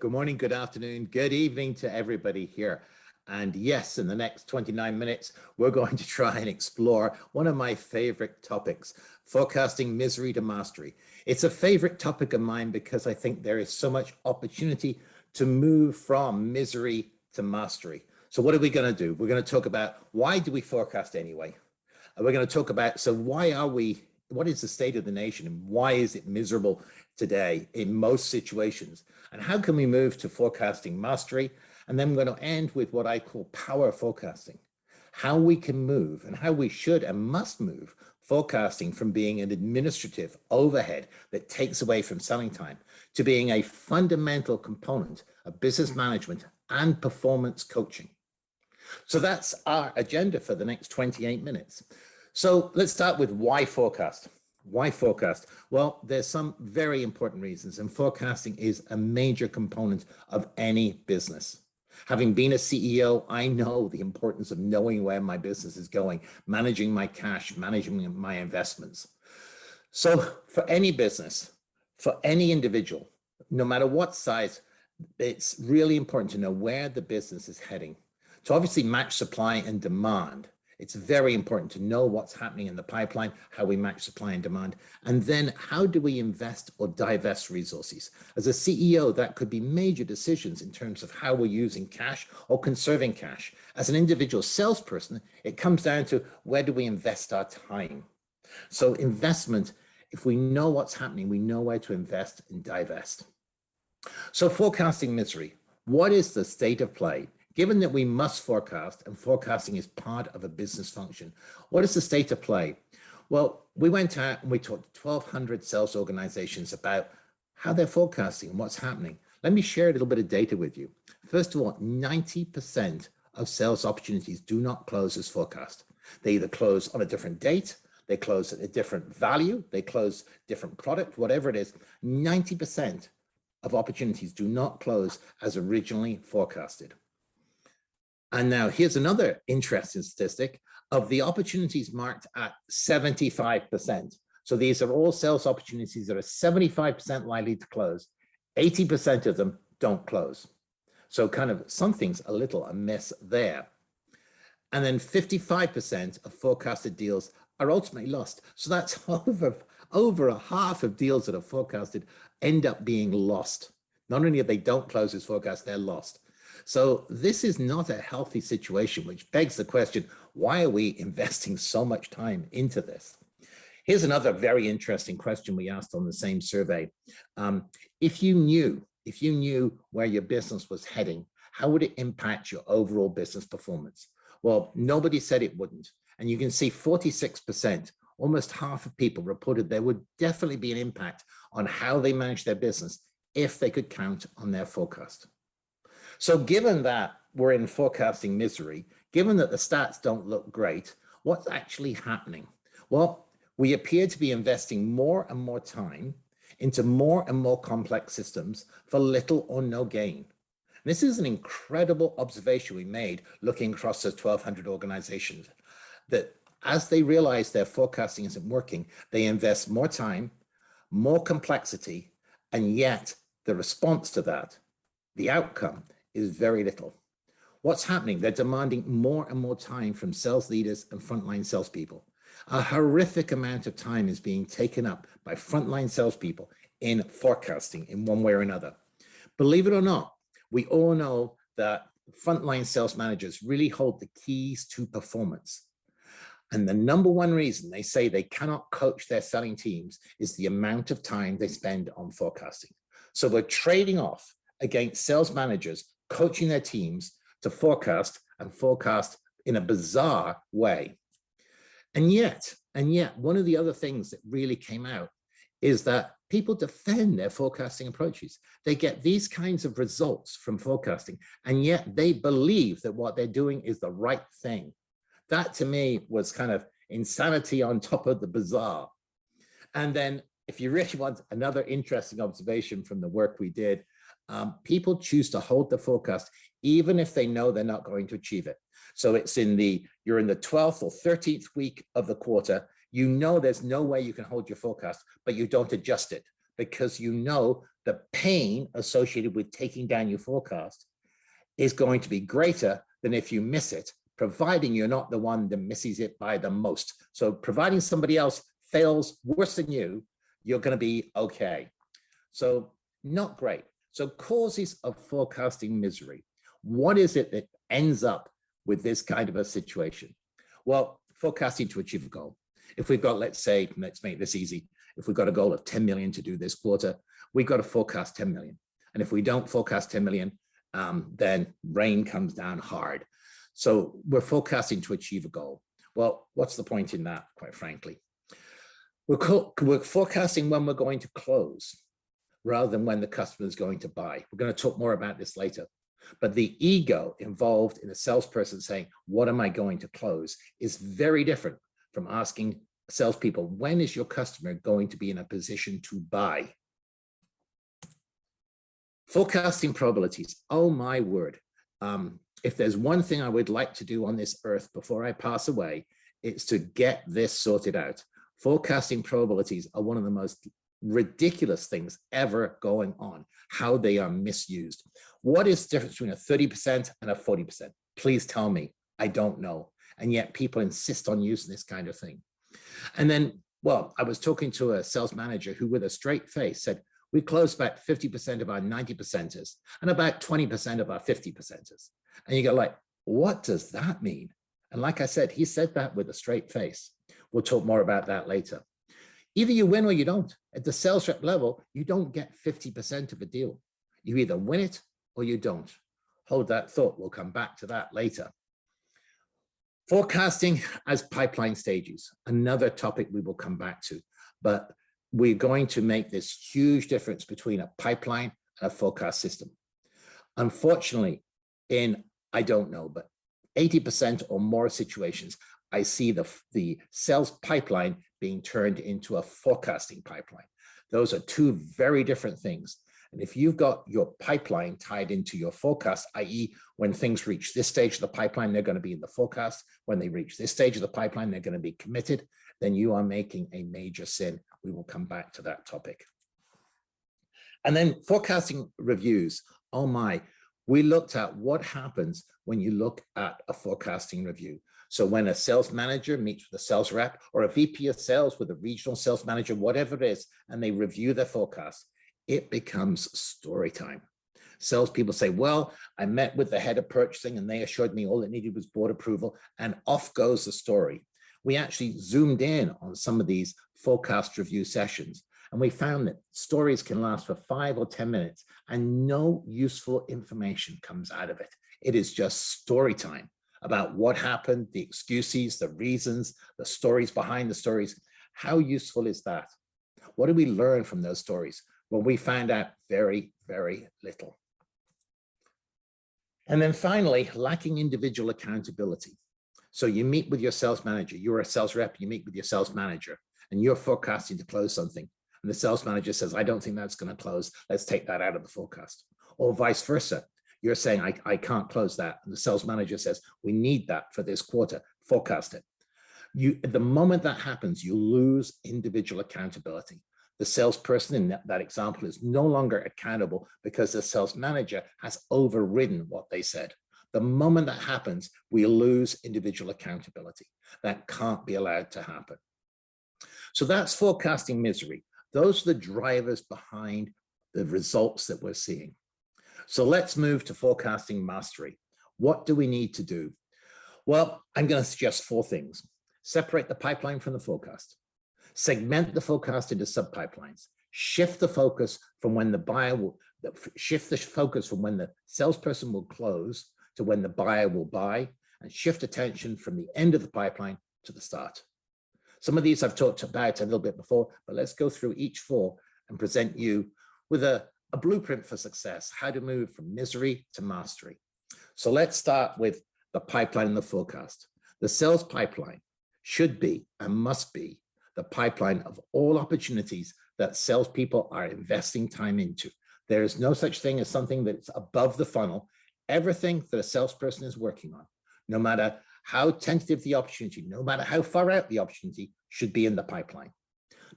Good morning, good afternoon, good evening to everybody here. And yes, in the next 29 minutes, we're going to try and explore one of my favorite topics, forecasting misery to mastery. It's a favorite topic of mine because I think there is so much opportunity to move from misery to mastery. So what are we going to do? We're going to talk about why do we forecast anyway? And we're going to talk about, so why are we, what is the state of the nation and why is it miserable today in most situations? And how can we move to forecasting mastery? And then we're going to end with what I call power forecasting, how we can move and how we should and must move forecasting from being an administrative overhead that takes away from selling time to being a fundamental component of business management and performance coaching. So that's our agenda for the next 28 minutes. So let's start with why forecast. Why forecast? Well, there's some very important reasons, and forecasting is a major component of any business. Having been a CEO, I know the importance of knowing where my business is going, managing my cash, managing my investments. So for any business, for any individual, no matter what size, it's really important to know where the business is heading. To obviously match supply and demand, it's very important to know what's happening in the pipeline, how we match supply and demand, and then how do we invest or divest resources? As a CEO, that could be major decisions in terms of how we're using cash or conserving cash. As an individual salesperson, it comes down to where do we invest our time? So investment, if we know what's happening, we know where to invest and divest. So forecasting misery, what is the state of play? Given that we must forecast and forecasting is part of a business function, what is the state of play? Well, we went out and we talked to 1,200 sales organizations about how they're forecasting and what's happening. Let me share a little bit of data with you. First of all, 90% of sales opportunities do not close as forecast. They either close on a different date, they close at a different value, they close different product, whatever it is. 90% of opportunities do not close as originally forecasted. And now here's another interesting statistic of the opportunities marked at 75%. So these are all sales opportunities that are 75% likely to close. 80% of them don't close. So kind of something's a little amiss there. And then 55% of forecasted deals are ultimately lost. So that's over a half of deals that are forecasted end up being lost. Not only if they don't close as forecast, they're lost. So this is not a healthy situation, which begs the question, why are we investing so much time into this? Here's another very interesting question we asked on the same survey. If you knew where your business was heading, how would it impact your overall business performance? Well, nobody said it wouldn't. And you can see 46%, almost half of people reported there would definitely be an impact on how they manage their business if they could count on their forecast. So given that we're in forecasting misery, given that the stats don't look great, what's actually happening? Well, we appear to be investing more and more time into more and more complex systems for little or no gain. This is an incredible observation we made looking across those 1,200 organizations, that as they realize their forecasting isn't working, they invest more time, more complexity, and yet the response to that, the outcome, is very little. What's happening? They're demanding more and more time from sales leaders and frontline salespeople. A horrific amount of time is being taken up by frontline salespeople in forecasting in one way or another. Believe it or not, we all know that frontline sales managers really hold the keys to performance. And the number one reason they say they cannot coach their selling teams is the amount of time they spend on forecasting. So we're trading off against sales managers coaching their teams to forecast and forecast in a bizarre way. And yet, one of the other things that really came out is that people defend their forecasting approaches. They get these kinds of results from forecasting, and yet they believe that what they're doing is the right thing. That to me was kind of insanity on top of the bizarre. And then if you really want another interesting observation from the work we did, people choose to hold the forecast even if they know they're not going to achieve it. So it's you're in the 12th or 13th week of the quarter, you know there's no way you can hold your forecast, but you don't adjust it because you know the pain associated with taking down your forecast is going to be greater than if you miss it, providing you're not the one that misses it by the most. So providing somebody else fails worse than you, you're going to be okay. So not great. So causes of forecasting misery. What is it that ends up with this kind of a situation? Well, forecasting to achieve a goal. If we've got, let's say, let's make this easy. If we've got a goal of 10 million to do this quarter, we've got to forecast 10 million. And if we don't forecast 10 million, then rain comes down hard. So we're forecasting to achieve a goal. Well, what's the point in that, quite frankly? We're forecasting when we're going to close rather than when the customer is going to buy. We're going to talk more about this later. But the ego involved in a salesperson saying, what am I going to close, is very different from asking salespeople, when is your customer going to be in a position to buy? Forecasting probabilities. Oh my word. If there's one thing I would like to do on this earth before I pass away, it's to get this sorted out. Forecasting probabilities are one of the most ridiculous things ever going on, how they are misused. What is the difference between a 30% and a 40%? Please tell me. I don't know. And yet people insist on using this kind of thing. And then, well, I was talking to a sales manager who with a straight face said, we close about 50% of our 90%ers and about 20% of our 50%ers. And you go like, what does that mean? And like I said, he said that with a straight face. We'll talk more about that later. Either you win or you don't. At the sales rep level, you don't get 50% of a deal. You either win it or you don't. Hold that thought. We'll come back to that later. Forecasting as pipeline stages, another topic we will come back to, but we're going to make this huge difference between a pipeline and a forecast system. Unfortunately, in, I don't know, but 80% or more situations, I see the sales pipeline being turned into a forecasting pipeline. Those are two very different things. And if you've got your pipeline tied into your forecast, i.e. when things reach this stage of the pipeline, they're going to be in the forecast. When they reach this stage of the pipeline, they're going to be committed. Then you are making a major sin. We will come back to that topic. And then forecasting reviews. Oh my, we looked at what happens when you look at a forecasting review. So when a sales manager meets with a sales rep or a VP of sales with a regional sales manager, whatever it is, and they review their forecast, it becomes story time. Salespeople say, well, I met with the head of purchasing and they assured me all it needed was board approval, and off goes the story. We actually zoomed in on some of these forecast review sessions, and we found that stories can last for 5 or 10 minutes and no useful information comes out of it. It is just story time about what happened, the excuses, the reasons, the stories behind the stories. How useful is that? What do we learn from those stories? Well, we found out very, very little. And then finally, lacking individual accountability. So you meet with your sales manager, you're a sales rep, you meet with your sales manager, and you're forecasting to close something. And the sales manager says, I don't think that's going to close. Let's take that out of the forecast. Or vice versa. You're saying, I can't close that. And the sales manager says, we need that for this quarter. Forecast it. At the moment that happens, you lose individual accountability. The salesperson in that example is no longer accountable because the sales manager has overridden what they said. The moment that happens, we lose individual accountability. That can't be allowed to happen. So that's forecasting misery. Those are the drivers behind the results that we're seeing. So let's move to forecasting mastery. What do we need to do? Well, I'm going to suggest 4 things. Separate the pipeline from the forecast. Segment the forecast into sub-pipelines. Shift the focus from when the buyer will, shift the focus from when the salesperson will close to when the buyer will buy, and shift attention from the end of the pipeline to the start. Some of these I've talked about a little bit before, but let's go through each 4 and present you with a blueprint for success, how to move from misery to mastery. So let's start with the pipeline and the forecast. The sales pipeline should be and must be the pipeline of all opportunities that salespeople are investing time into. There is no such thing as something that's above the funnel. Everything that a salesperson is working on, no matter how tentative the opportunity, no matter how far out the opportunity, should be in the pipeline.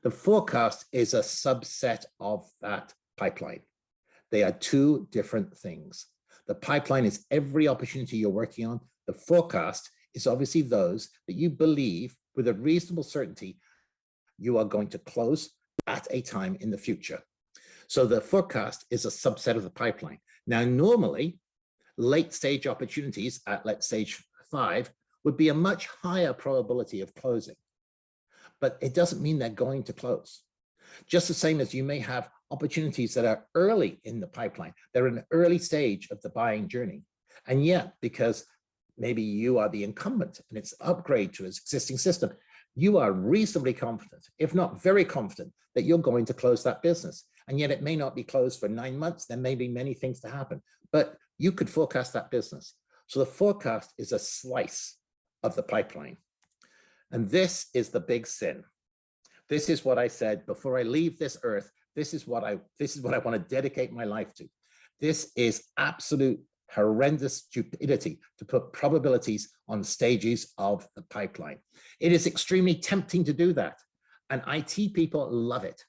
The forecast is a subset of that pipeline. They are two different things. The pipeline is every opportunity you're working on. The forecast is obviously those that you believe with a reasonable certainty you are going to close at a time in the future. So the forecast is a subset of the pipeline. Now, normally, late stage opportunities at, let's say, stage 5 would be a much higher probability of closing, but it doesn't mean they're going to close. Just the same as you may have opportunities that are early in the pipeline, they're in an early stage of the buying journey. And yet, because maybe you are the incumbent and it's an upgrade to an existing system, you are reasonably confident, if not very confident, that you're going to close that business. And yet it may not be closed for 9 months. There may be many things to happen, but you could forecast that business. So the forecast is a slice of the pipeline. And this is the big sin. This is what I said before I leave this earth. This is what I want to dedicate my life to. This is absolute horrendous stupidity to put probabilities on stages of the pipeline. It is extremely tempting to do that. And IT people love it.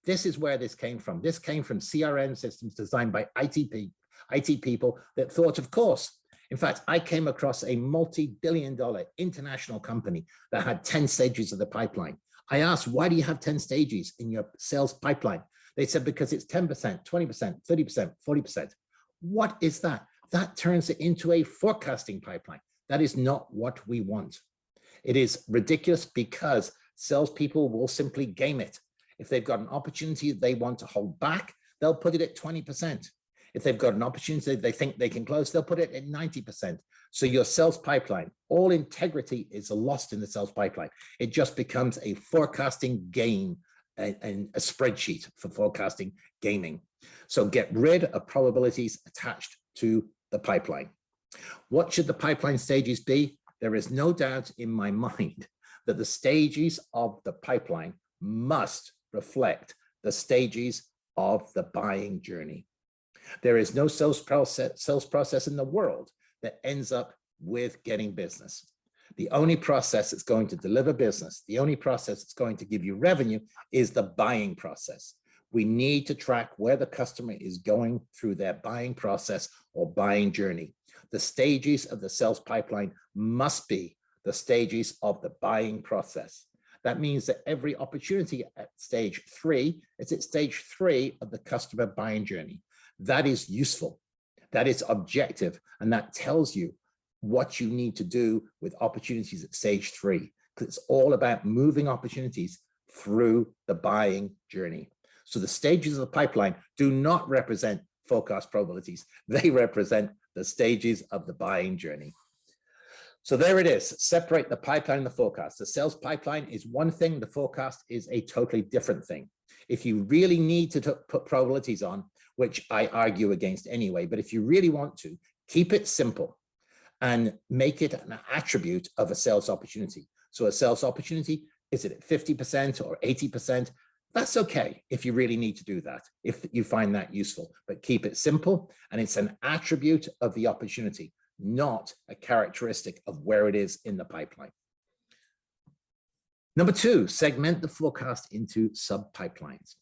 This is where this came from. This came from CRM systems designed by IT people that thought, of course. In fact, I came across a multi-billion-dollar international company that had 10 stages of the pipeline. I asked, why do you have 10 stages in your sales pipeline? They said, because it's 10%, 20%, 30%, 40%. What is that? That turns it into a forecasting pipeline. That is not what we want. It is ridiculous because salespeople will simply game it. If they've got an opportunity they want to hold back, they'll put it at 20%. If they've got an opportunity they think they can close, they'll put it at 90%. So your sales pipeline, all integrity is lost in the sales pipeline. It just becomes a forecasting game and a spreadsheet for forecasting gaming. So get rid of probabilities attached to the pipeline. What should the pipeline stages be? There is no doubt in my mind that the stages of the pipeline must reflect the stages of the buying journey. There is no sales process in the world that ends up with getting business. The only process that's going to deliver business, the only process that's going to give you revenue is the buying process. We need to track where the customer is going through their buying process or buying journey. The stages of the sales pipeline must be the stages of the buying process. That means that every opportunity at stage 3 is at stage 3 of the customer buying journey. That is useful, that is objective, and that tells you what you need to do with opportunities at stage 3, because it's all about moving opportunities through the buying journey. So the stages of the pipeline do not represent forecast probabilities. They represent the stages of the buying journey. So there it is. Separate the pipeline and the forecast. The sales pipeline is one thing. The forecast is a totally different thing. If you really need to put probabilities on, which I argue against anyway, but if you really want to, keep it simple and make it an attribute of a sales opportunity. So a sales opportunity, is it at 50% or 80%? That's okay if you really need to do that, if you find that useful, but keep it simple and it's an attribute of the opportunity, not a characteristic of where it is in the pipeline. Number 2, segment the forecast into sub-pipelines.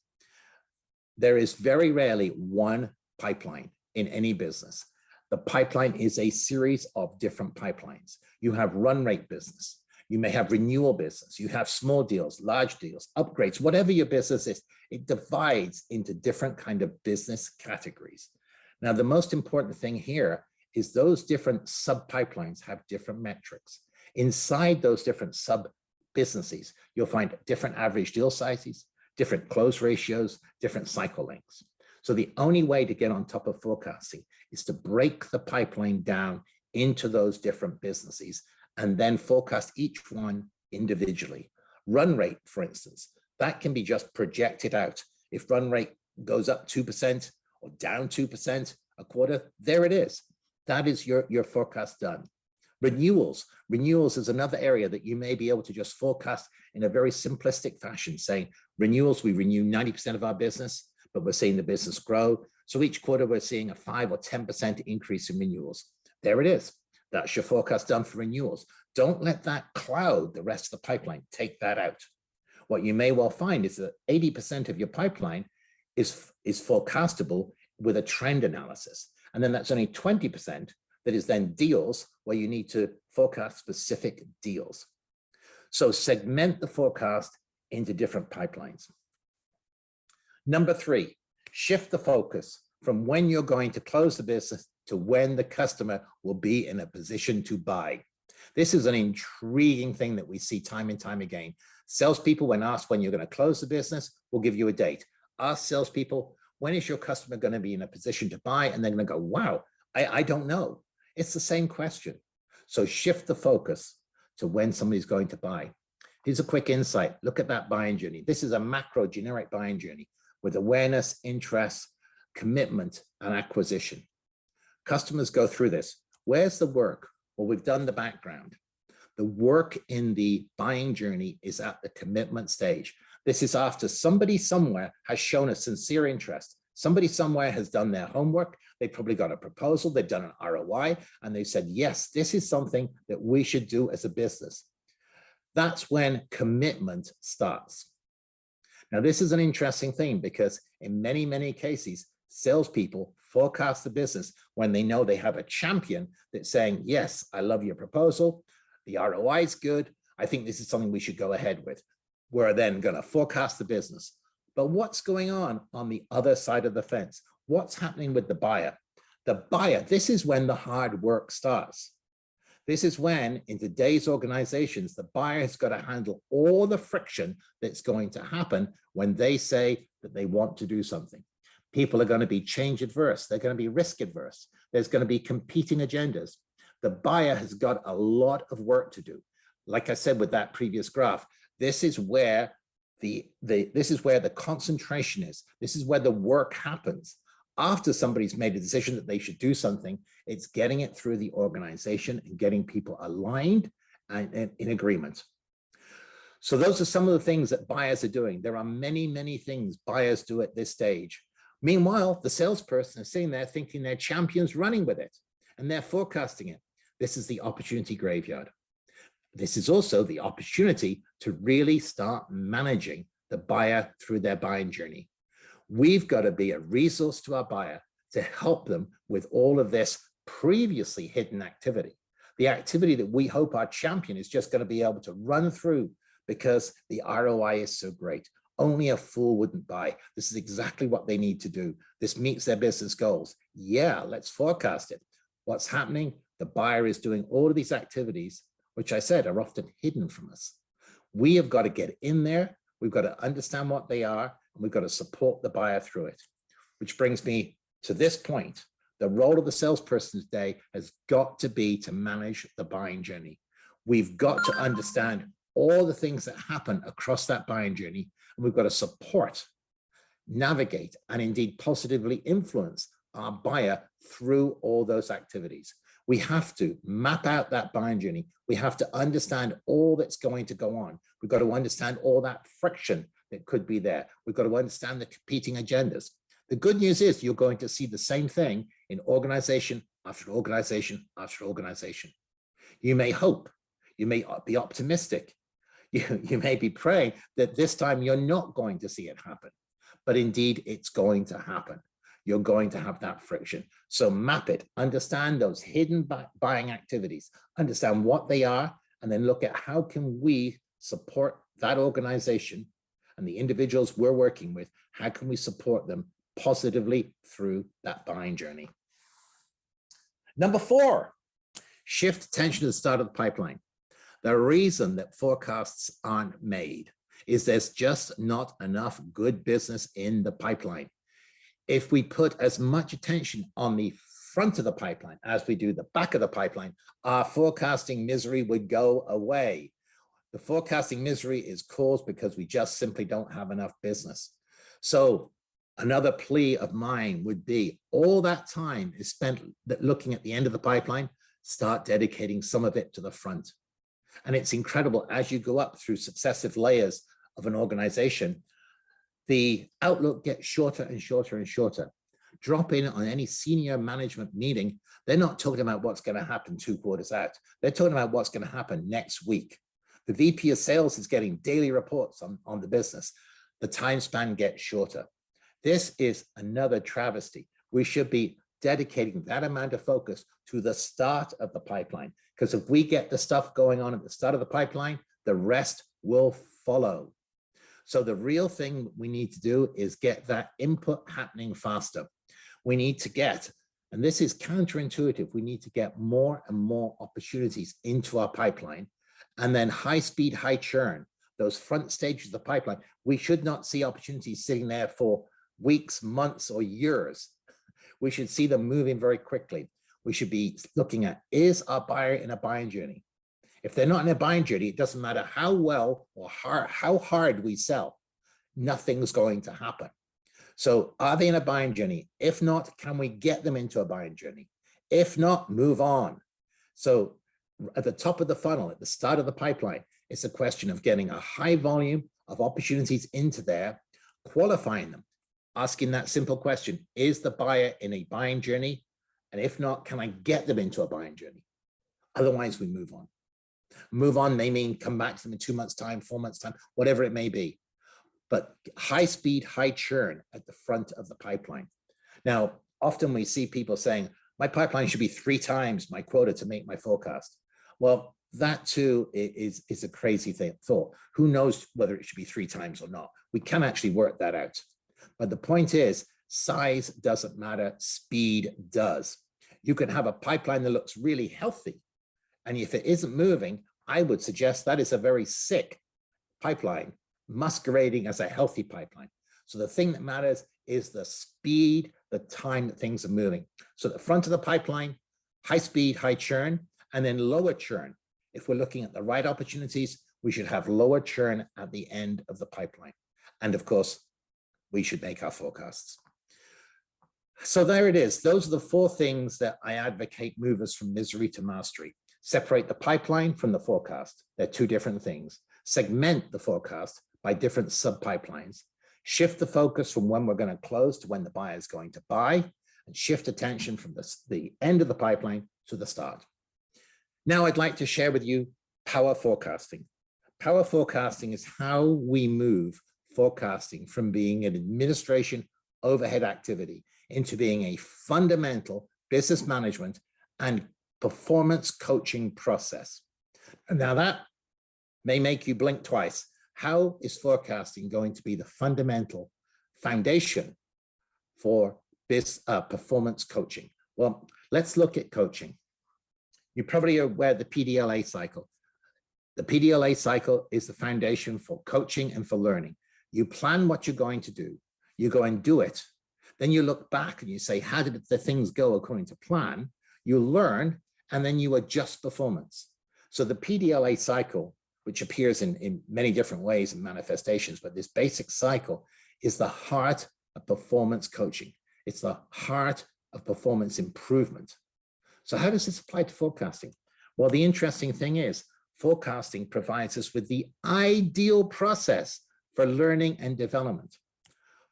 There is very rarely one pipeline in any business. The pipeline is a series of different pipelines. You have run rate business. You may have renewal business. You have small deals, large deals, upgrades, whatever your business is, it divides into different kind of business categories. Now, the most important thing here is those different sub-pipelines have different metrics. Inside those different sub-businesses, you'll find different average deal sizes, different close ratios, different cycle lengths. So the only way to get on top of forecasting is to break the pipeline down into those different businesses and then forecast each one individually. Run rate, for instance, that can be just projected out. If run rate goes up 2% or down 2% a quarter, there it is. That is your forecast done. Renewals is another area that you may be able to just forecast in a very simplistic fashion, saying renewals, we renew 90% of our business, but we're seeing the business grow. So each quarter we're seeing a 5 or 10% increase in renewals. There it is. That's your forecast done for renewals. Don't let that cloud the rest of the pipeline. Take that out. What you may well find is that 80% of your pipeline is forecastable with a trend analysis. And then that's only 20% that is then deals where you need to forecast specific deals. So segment the forecast into different pipelines. Number 3, shift the focus from when you're going to close the business to when the customer will be in a position to buy. This is an intriguing thing that we see time and time again. Salespeople, when asked when you're going to close the business, will give you a date. Ask salespeople, when is your customer going to be in a position to buy? And they're going to go, wow, I don't know. It's the same question. So shift the focus to when somebody's going to buy. Here's a quick insight. Look at that buying journey. This is a macro generic buying journey with awareness, interest, commitment, and acquisition. Customers go through this. Where's the work? Well, we've done the background. The work in the buying journey is at the commitment stage. This is after somebody somewhere has shown a sincere interest. Somebody somewhere has done their homework. They probably got a proposal. They've done an ROI, and they said, yes, this is something that we should do as a business. That's when commitment starts. Now, this is an interesting thing because in many, many cases, salespeople forecast the business when they know they have a champion that's saying, yes, I love your proposal. The ROI is good. I think this is something we should go ahead with. We're then going to forecast the business. But what's going on the other side of the fence? What's happening with the buyer? The buyer, this is when the hard work starts. This is when, in today's organizations, the buyer has got to handle all the friction that's going to happen when they say that they want to do something. People are going to be change adverse. They're going to be risk adverse. There's going to be competing agendas. The buyer has got a lot of work to do. Like I said with that previous graph, this is where the concentration is. This is where the work happens. After somebody's made a decision that they should do something, it's getting it through the organization and getting people aligned and in agreement. So those are some of the things that buyers are doing. There are many, many things buyers do at this stage. Meanwhile, the salesperson is sitting there thinking their champion's running with it and they're forecasting it. This is the opportunity graveyard. This is also the opportunity to really start managing the buyer through their buying journey. We've got to be a resource to our buyer to help them with all of this previously hidden activity. The activity that we hope our champion is just going to be able to run through because the ROI is so great. Only a fool wouldn't buy. This is exactly what they need to do. This meets their business goals. Yeah, let's forecast it. What's happening? The buyer is doing all of these activities, which I said are often hidden from us. We have got to get in there. We've got to understand what they are, and we've got to support the buyer through it. Which brings me to this point. The role of the salesperson today has got to be to manage the buying journey. We've got to understand all the things that happen across that buying journey, and we've got to support, navigate, and indeed positively influence our buyer through all those activities. We have to map out that buying journey. We have to understand all that's going to go on. We've got to understand all that friction that could be there. We've got to understand the competing agendas. The good news is you're going to see the same thing in organization after organization after organization. You may hope, you may be optimistic, you may be praying that this time you're not going to see it happen, but indeed it's going to happen. You're going to have that friction. So map it, understand those hidden buying activities, understand what they are, and then look at how can we support that organization and the individuals we're working with, how can we support them positively through that buying journey. Number 4, shift attention to the start of the pipeline. The reason that forecasts aren't made is there's just not enough good business in the pipeline. If we put as much attention on the front of the pipeline as we do the back of the pipeline, our forecasting misery would go away. The forecasting misery is caused because we just simply don't have enough business. So another plea of mine would be all that time is spent looking at the end of the pipeline, start dedicating some of it to the front. And it's incredible as you go up through successive layers of an organization, the outlook gets shorter and shorter and shorter. Drop in on any senior management meeting. They're not talking about what's going to happen 2 quarters out. They're talking about what's going to happen next week. The VP of sales is getting daily reports on the business. The time span gets shorter. This is another travesty. We should be dedicating that amount of focus to the start of the pipeline, because if we get the stuff going on at the start of the pipeline, the rest will follow. So the real thing we need to do is get that input happening faster. We need to get, and this is counterintuitive, we need to get more and more opportunities into our pipeline, and then high speed, high churn, those front stages of the pipeline. We should not see opportunities sitting there for weeks, months, or years. We should see them moving very quickly. We should be looking at, is our buyer in a buying journey? If they're not in a buying journey, it doesn't matter how well or how hard we sell, nothing's going to happen. So are they in a buying journey? If not, can we get them into a buying journey? If not, move on. So at the top of the funnel, at the start of the pipeline, it's a question of getting a high volume of opportunities into there, qualifying them, asking that simple question, is the buyer in a buying journey? And if not, can I get them into a buying journey? Otherwise, we move on. Move on may mean come back to them in 2 months' time, 4 months' time, whatever it may be. But high speed, high churn at the front of the pipeline. Now, often we see people saying, my pipeline should be 3 times my quota to make my forecast. Well, that too is a crazy thought. Who knows whether it should be 3 times or not? We can actually work that out. But the point is, size doesn't matter, speed does. You can have a pipeline that looks really healthy, and if it isn't moving, I would suggest that is a very sick pipeline masquerading as a healthy pipeline. So the thing that matters is the speed, the time that things are moving. So the front of the pipeline, high speed, high churn, and then lower churn. If we're looking at the right opportunities, we should have lower churn at the end of the pipeline. And of course, we should make our forecasts. So there it is. Those are the 4 things that I advocate move us from misery to mastery. Separate the pipeline from the forecast. They're 2 different things. Segment the forecast by different sub-pipelines. Shift the focus from when we're going to close to when the buyer is going to buy, and shift attention from the end of the pipeline to the start. Now I'd like to share with you power forecasting. Power forecasting is how we move forecasting from being an administration overhead activity into being a fundamental business management and performance coaching process. And now that may make you blink twice. How is forecasting going to be the fundamental foundation for this performance coaching? Well, let's look at coaching. You probably are aware of the P.D.L.A cycle. The P.D.L.A cycle is the foundation for coaching and for learning. You plan what you're going to do. You go and do it. Then you look back and you say, how did the things go according to plan? You learn, and then you adjust performance. So the P.D.L.A cycle, which appears in many different ways and manifestations, but this basic cycle is the heart of performance coaching. It's the heart of performance improvement. So how does this apply to forecasting? Well, the interesting thing is forecasting provides us with the ideal process for learning and development.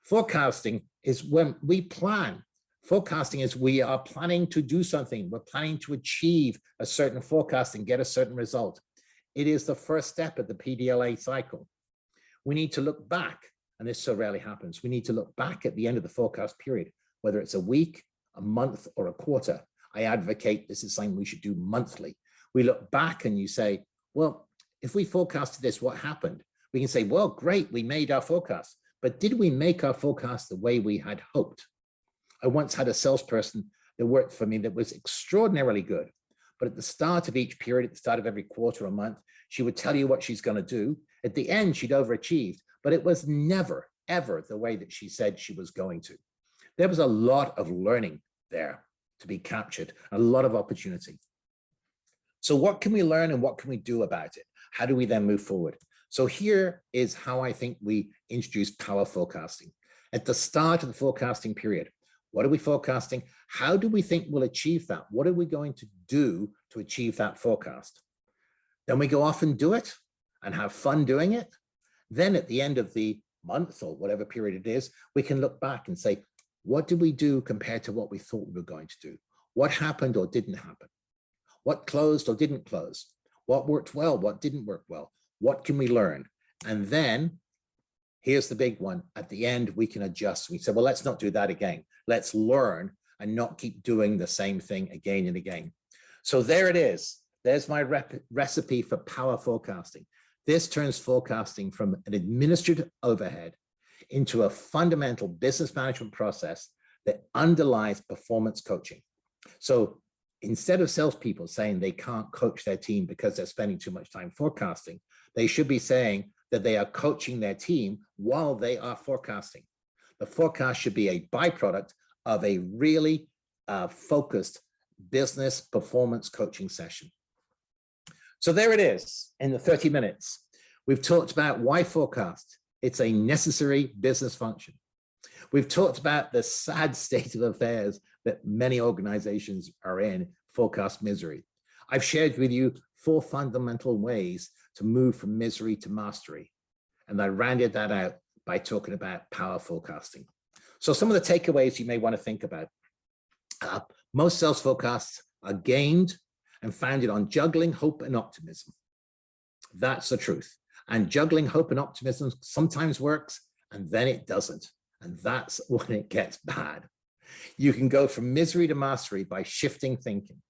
Forecasting is when we plan. Forecasting is we are planning to do something. We're planning to achieve a certain forecast and get a certain result. It is the first step of the P.D.L.A cycle. We need to look back, and this so rarely happens. We need to look back at the end of the forecast period, whether it's a week, a month, or a quarter. I advocate this is something we should do monthly. We look back and you say, well, if we forecasted this, what happened? We can say, well, great, we made our forecast, but did we make our forecast the way we had hoped? I once had a salesperson that worked for me that was extraordinarily good. But at the start of each period, at the start of every quarter or month, she would tell you what she's going to do. At the end, she'd overachieved, but it was never, ever the way that she said she was going to. There was a lot of learning there to be captured, a lot of opportunity. So what can we learn and what can we do about it? How do we then move forward? So here is how I think we introduce power forecasting. At the start of the forecasting period, what are we forecasting? How do we think we'll achieve that? What are we going to do to achieve that forecast? Then we go off and do it and have fun doing it. Then at the end of the month or whatever period it is, we can look back and say, what did we do compared to what we thought we were going to do? What happened or didn't happen? What closed or didn't close? What worked well? What didn't work well? What can we learn? And then here's the big one. At the end, we can adjust. We say, well, let's not do that again. Let's learn and not keep doing the same thing again and again. So there it is. There's my recipe for power forecasting. This turns forecasting from an administrative overhead into a fundamental business management process that underlies performance coaching. So instead of salespeople saying they can't coach their team because they're spending too much time forecasting, they should be saying that they are coaching their team while they are forecasting. The forecast should be a byproduct of a really focused business performance coaching session. So there it is in the 30 minutes. We've talked about why forecast. It's a necessary business function. We've talked about the sad state of affairs that many organizations are in, forecast misery. I've shared with you 4 fundamental ways to move from misery to mastery. And I rounded that out by talking about power forecasting. So some of the takeaways you may want to think about. Most sales forecasts are gained and founded on juggling hope and optimism. That's the truth. And juggling hope and optimism sometimes works, and then it doesn't. And that's when it gets bad. You can go from misery to mastery by shifting thinking.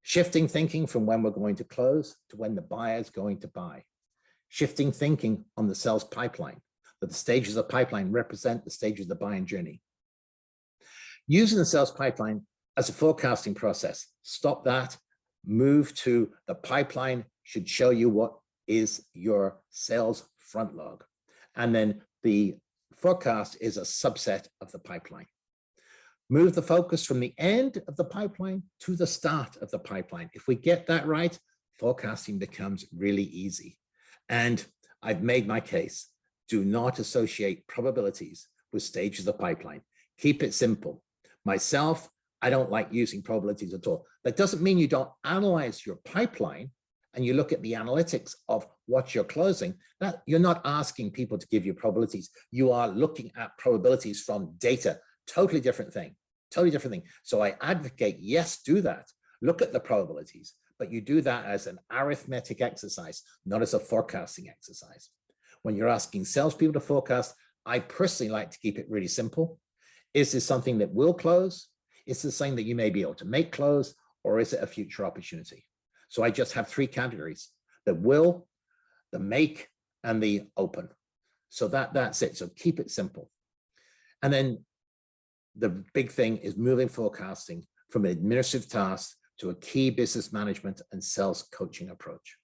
Shifting thinking from when we're going to close to when the buyer is going to buy. Shifting thinking on the sales pipeline, that the stages of the pipeline represent the stages of the buying journey. Using the sales pipeline as a forecasting process. Stop that, move to the pipeline should show you what is your sales front log. And then the forecast is a subset of the pipeline. Move the focus from the end of the pipeline to the start of the pipeline. If we get that right, forecasting becomes really easy. And I've made my case. Do not associate probabilities with stages of the pipeline. Keep it simple. Myself, I don't like using probabilities at all. That doesn't mean you don't analyze your pipeline and you look at the analytics of what you're closing. That you're not asking people to give you probabilities. You are looking at probabilities from data. Totally different thing. Totally different thing. So I advocate, yes, do that. Look at the probabilities, but you do that as an arithmetic exercise, not as a forecasting exercise. When you're asking salespeople to forecast, I personally like to keep it really simple. Is this something that will close? Is this something that you may be able to make close, or is it a future opportunity? So I just have 3 categories: the will, the make, and the open. So that's it. So keep it simple. And then the big thing is moving forecasting from an administrative task to a key business management and sales coaching approach.